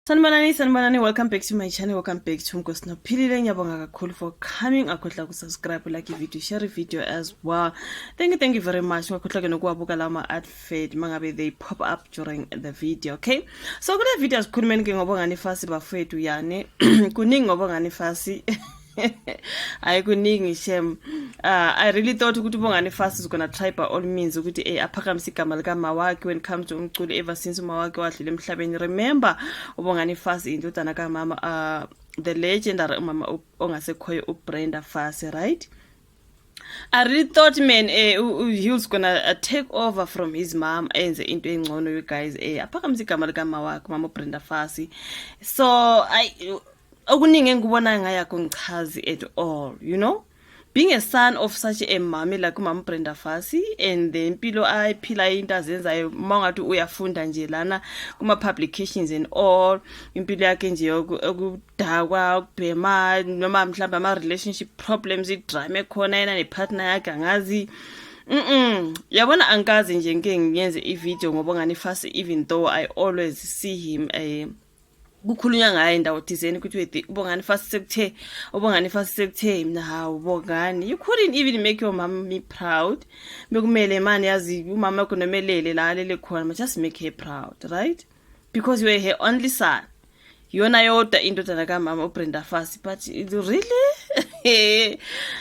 Sanibonani, welcome back to my channel, welcome back to Nkosinopilile. Ngiyabonga kakhulu for coming. Akhohlwa kusubscribe, like video, share video as well. Thank you very much. Ngakhohlwa ke nokuwabuka la ma advert mangabe they pop up during the video, okay? So kule video asikhulumeni ke ngobongani Fassie bafethu yani. Kuningi ngobongani Fassie. I kuningi shem. I really thought ukuthi uBongani Fassie is gonna try by all means ukuthi aphakamise igama lika mawakhe when it comes to umculo ever since mawakhe wadlula emhlabeni. Remember uBongani Fassie indodana kamama the legendary mama ongasekhoyo uBrenda Fassie, right? I really thought man he was gonna take over from his mom enze into engcono you guys aphakamise igama lika mawakhe mama uBrenda Fassie. So okuningi engibona ngayakho ngichazi at all, you know, being a son of such a mommy like umama uBrenda Fassie and the nempilo ayiphila into azenzayo mangathi uyafunda nje lana kuma publications and all impilo yakhe nje okudakwa ukubhema noma mhlawumbe ama relationship problems idrama ekhona yena nepartner yakhe angazi yabona angazi nje ngeke ngiyenze ivideo ngobongani Fassie even though I always see him kukhulunywa ngaye indawo thizeni ukuthi uBongani Fassie sekuthe mina hawu uBongani, you couldn't even make your mom me proud. Bekumele mani yazi umama wakho nomelele la lele khona, just make her proud, right? Because you were her only son. Yona yodwa indodana kamama uBrenda Fassie, but really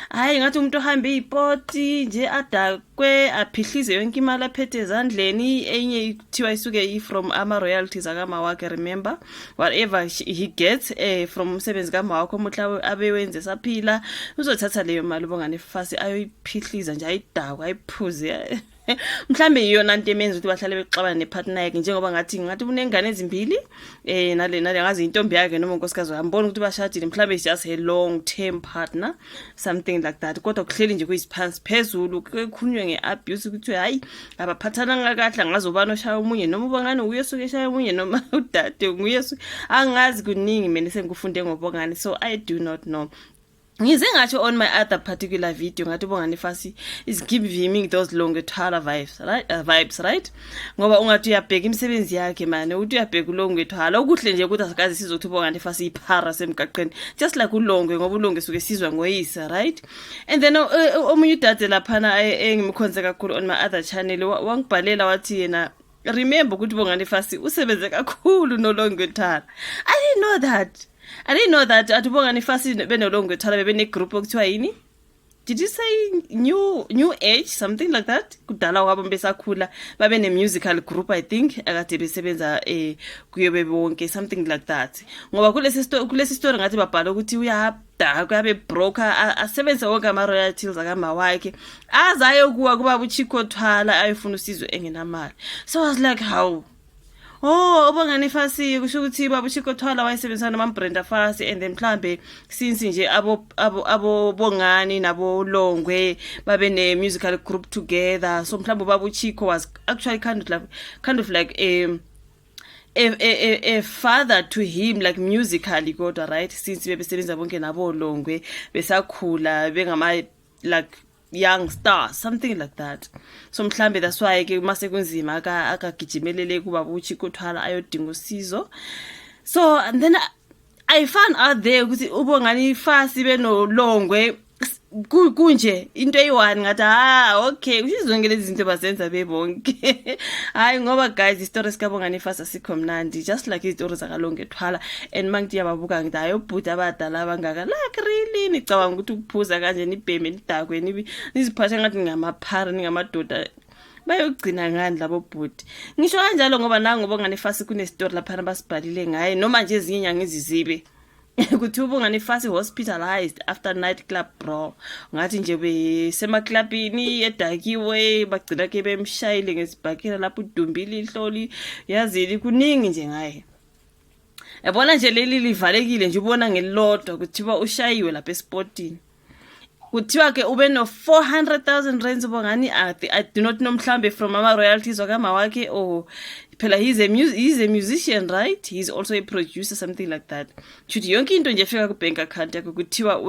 hayi ngathi umuntu ohambe ipoti nje adakwe aphihlize yonke imali aphethe ezandleni enye kuthiwa isuke from ama royalties akama wakhe. Remember whatever he gets from umsebenzi kama wakho omhla abewenze saphila uzothatha leyo mali uBongani Fassie ayoyiphihliza nje ayidakwa ayiphuze mhlambe iyona into emenza ukuthi bahlale bexabana nepartner yakhe njengoba ngathi unengane ezimbili nale ngazi intombi yakhe noma unkosikazi ngibona ukuthi bashadile mhlambe it's just a long term partner something like that, kodwa kuhleli nje kuyisiphansi phezulu kukhulunywe ngeabuse ukuthi hayi abaphathana ngakahle ngazobana oshaya umunye noma uBongani uyesuke eshaya umunye noma udade uyesuke angazi kuningi mina sengikufunde ngoBongani, so I do not know. Ngize ngathi on my other particular video ngathi uBongani Fassie is giving those long ethala vibes, right? Ngoba ungathi uyabheka imisebenzi yakhe man, uthi uyabheka ulongwe ethala okuhle nje ukuthi asikaze sizothi uBongani Fassie iphara semgaqeni just like ulongwe ngoba ulongwe suke sizwa ngoyisa, right? And then omunye udade laphana engimkhonze kakhulu on my other channel wangibhalela wathi yena remember ukuthi uBongani Fassie usebenze kakhulu nolongwe ethala. I didn't know that at uBongani Fassie benolongwe ethala bebene group okuthiwa yini? Did you say new age something like that? Kudala kwabo besakhula babe ne musical group I think akade besebenza kuyo bebonke something like that. Ngoba kulesi story ngathi babhala ukuthi uyadaka yabe broker asebenza wonke ama royalties akama wakhe azayo kuba buchiko thwala ayifuna usizo engenamali. So I was like how uBongani Fassie kusho ukuthi baba uChiko Thwala wayesebenzana noMaMbrenda Fassie and then mhlambe since nje abo Bongani nabo Longwe babe ne musical group together, so mhlambe baba uChiko was actually kind of like a father to him like musically kodwa, right? Since bebesebenza bonke nabo Longwe besakhula bengama like young star something like that, so mhlambe that's why ke mase kunzima akagijimelele kuba uChiko Thwala ayodinga usizo. So and then I found out there ukuthi uBongani Fassie benolongwe kunje into eyi-one ngathi okay usizonke lezi zinto bazenza bebonke hayi ngoba guys istories kaBongani Fassie asikho mnandi just like izitori zakalongwe Thwala and mangithi yababuka ngithi hayi obhuti abadala abangaka like really nicabanga ukuthi ukuphuza kanje nibheme nidakwe niziphathe ngathi ngamaphara ningamadoda bayogcina ngani labo bhuti. Ngisho kanjalo ngoba nangu uBongani Fassie kunestory lapha basibhalile ngaye noma nje ezinye inyanga izizibe kuthi uBongani Fassie hospitalized after nightclub brawl. Ngathi nje besemaclubini edakiwe bagcina ke bemshayile ngesibhakela lapho udumbi ilihlo yazili kuningi nje ngaye. Yabona nje leli livalekile nje ubona ngelilodwa kuthiwa ushayiwe lapha eSpotini. Kuthiwa ke ube no 400,000 rands uBongani. I do not know mhlambe from ama royalties wakama wakhe or phela he's a musician, right? He's also a producer something like that. Chuthi yonke into nje efika ku bank account yakho kuthiwa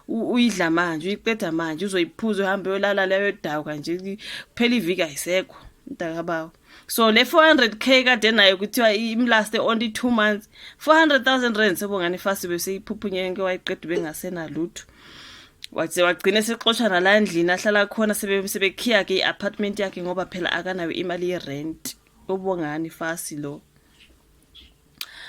uyidla manje uyiqeda manje uzoyiphuza uhambe yolala leyo dawu kanje phela iviki ayisekho. Mntakabawo So le 400k kade nayo kuthiwa imlaste only 2 months. 400,000 rand sebongani Fassie bese iphuphunyeke nke wayiqeda bengasena lutho. Wathi wagcina sexoshana la endlini ahlala khona sebekhiya ke iapartment yakhe ngoba phela akanayo imali yerent. uBongani Fassie lo.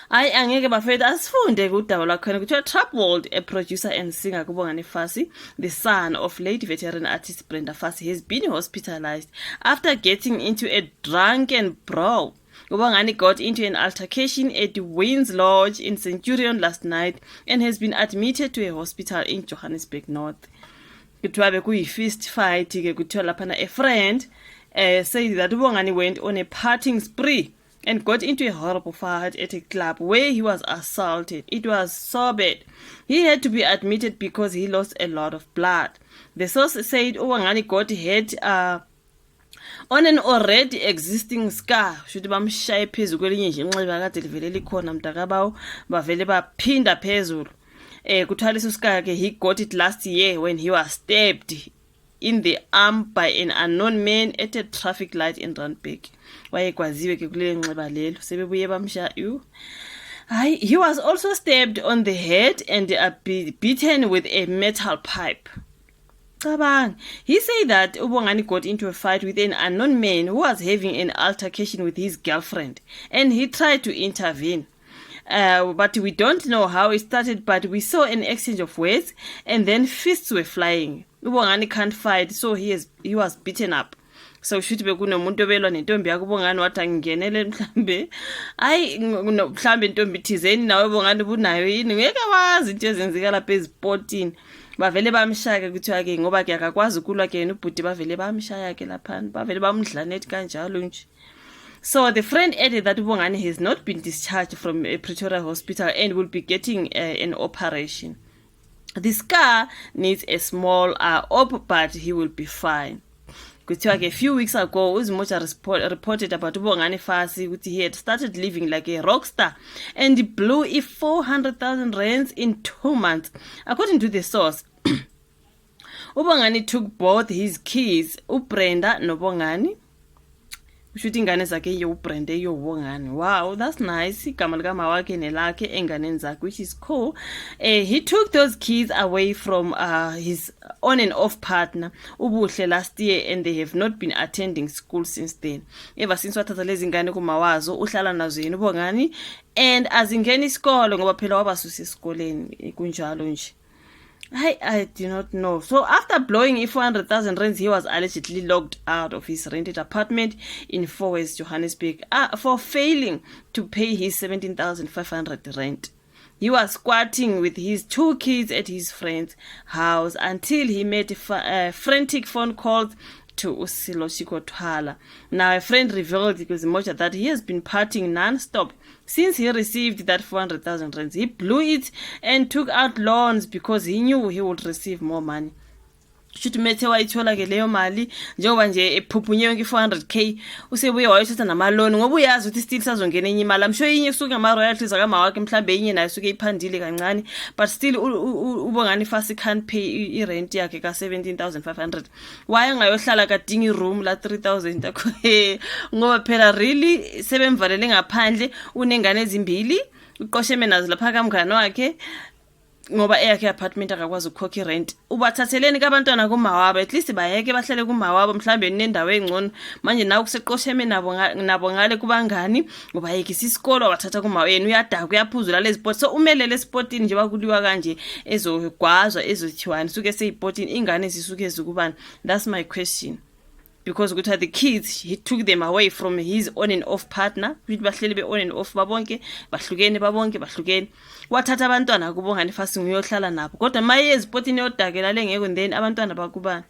Hayi angeke bafethu asifunde kudaba lwakhona kuthiwa Troubled, a producer and singer uBongani Fassie, the son of late veteran artist Brenda Fassie, has been hospitalized after getting into a drunken brawl. uBongani got into an altercation at Wynns Lodge in Centurion last night and has been admitted to a hospital in Johannesburg North. Kuthiwa bekuyi-fist fight ke kuthiwa laphana a friend said that uBongani went on a partying spree and got into a horrible fight at a club where he was assaulted. It was so bad. He had to be admitted because he lost a lot of blood. The source said uBongani got hit on an already existing scar. Shuthi bamshaye phezulu kwelinye nje inxeba kade livele likhona mntakabawo bavele baphinda phezulu. Kuthiwa leso scar ke he got it last year when he was stabbed in the arm by an unknown man at a traffic light in Randburg. Wayekwaziwe ke kule nxeba lelo sebebuye bamshaya. He was also stabbed on the head and beaten with a metal pipe. He said that uBongani got into a fight with an unknown man who was having an altercation with his girlfriend and he tried to intervene. But we don't know how it started, but we saw an exchange of words and then fists were flying. uBongani can't fight, so he was beaten up. So shuthi bekunomuntu obelwa nentombi yakhe uBongani wathi angingenele mhlambe mhlambe intombi thizeni nawe uBongani bunayo yini ngeke wazi into ezenzeka lapha ezipotini. Bavele bamshaya kuthiwa ke ngoba ke akakwazi ukulwa ke yena ubhuti bavele bamshaya ke laphana bavele bamdlanethi kanjalo nje. So the friend added that uBongani has not been discharged from a Pretoria hospital and will be getting an operation. The scar needs a small op, but he will be fine. Kuthiwa ke a few weeks ago uZimoja reported about uBongani Fassie ukuthi he had started living like a rock star and he blew 400,000 rands in 2 months. According to the source, uBongani took both his kids, uBrenda noBongani. Ushuthi ingane zakhe uBrenda uBongani. Wow, that's nice. Igama likama wakhe nelakhe enganeni zakhe, which is cool. He took those kids away from his on and off partner uBuhle last year and they have not been attending school since then. Ever since wathatha lezi ngane kumawazo uhlala nazo yena uBongani and azingeni isikole ngoba phela wabasusa esikoleni kunjalo nje. I do not know. So after blowing 400,000 rands, he was allegedly locked out of his rented apartment in 4 West Johannesburg for failing to pay his 17,500 rent. He was squatting with his 2 kids at his friend's house until he made frantic phone calls to Usilo Chikotwala. Now a friend revealed to Zimoja that he has been partying non-stop since he received that 400,000 rands. He blew it and took out loans because he knew he would receive more money. Shuthi methe wayithola ke leyo mali njengoba nje ephuphunywe nge400k usebuye wayothatha namaloni ngoba uyazi ukuthi still sazongena enye imali. I'm sure inye kusuka ama royalties akama wakhe mhlambe inye nayo suke iphandile kancane, but still uBongani Fassie can't pay irent yakhe ka 17,500. Why ngayohlala kadinga iroom la 3,000 akho ngoba phela really sebemvalele ngaphandle unengane ezimbili uqosheme nazo lapha kamngane wakhe ngoba eyakhe apartment akakwazi ukukhokha irent. Ubathatheleni kabantwana kumawabo, at least bayeke bahlale kumawabo mhlambe nendawo engcono. Manje nawe kuseqosheme nabo ngale kubangani ngoba yekisa isikolo wathatha kumawo yena uyadaka uyaphuzula lezi sport. So umelele spotini nje bakuliwa kanje ezogwazwa ezothiwani suke seyipotini ingane zisuke ezikubani. That's my question. Because ukuthi the kids he took them away from his on and off partner, ukuthi bahleli be on and off babonke bahlukene wathatha abantwana kuBongani Fassie uyohlala nabo kodwa maye ezipotini yodakela lengeke then abantwana bakubani.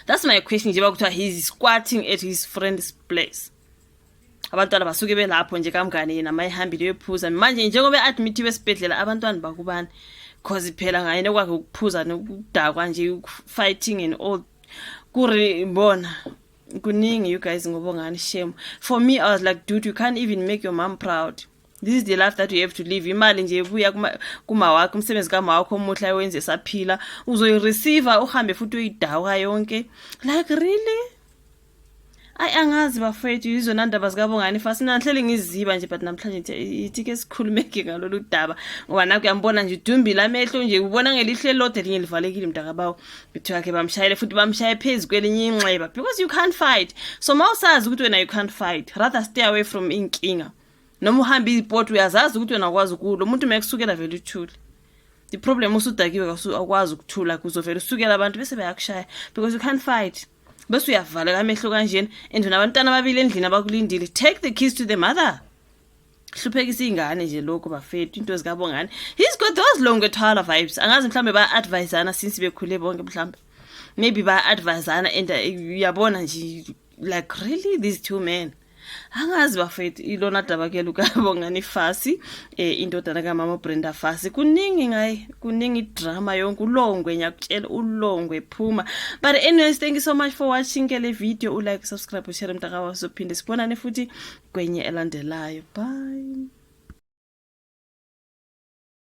That's my question nje bakuthiwa he's squatting at his friend's place. Abantwana basuke belapho nje kamngane yena mayihambile yophuza manje njengoba admithiwe esibhedlela abantwana bakubani cause phela ngayena kwakhe ukuphuza nokudakwa nje fighting and all kuri bona kuningi you guys ngobongani shame. For me I was like, dude, you can't even make your mom proud. This is the life that you have to live. Imali nje ebuya kuma wakho umsebenzi kama wakho omuhla ewenze saphila uzoyireceive uhambe futhi uyidawa yonke. Like really? ayi angazi bafethu yizona ndaba zikaBongani Fassie nanhleli ngiziba nje but namhlanje ithi ke sikhulumeke ngalolu daba ngoba naku uyambona nje udumbile amehlo nje ubona ngelihlo elilodwa linye livalekile mntakabawo kuthiwa ke bamshayele futhi bamshaye phezulu kwelinye inxeba because you can't fight. So mawusazi ukuthi wena you can't fight, rather stay away from inkinga. Noma uhambe izipoti uyazazi ukuthi wena akwazi ukulo umuntu mekusukela vele uthule. The problem usudakiwe akwazi ukuthula kuzovela usukela abantu bese bayakushaya because you can't fight. Bese uyavala amehlo kanjeni and nabantwana ababili endlini abakulindile, take the keys to the mother. Hluphekisa ingane nje lokho bafethu into zikaBongani. He's got those long Thwala vibes. Angazi mhlambe ba adviseana since bekhule bonke mhlambe. Maybe ba adviseana and uyabona nje like really these two men. Angazi bafethu ilona daba ke lukaBongani Fassie indodana kamama uBrenda Fassie kuningi ngayi kuningi drama yonke ulongwe nyakutshela ulongwe phuma. But anyways, thank you so much for watching le video. Like, subscribe, share mntaka waso phinde sibonane futhi kwenye elandelayo. Bye.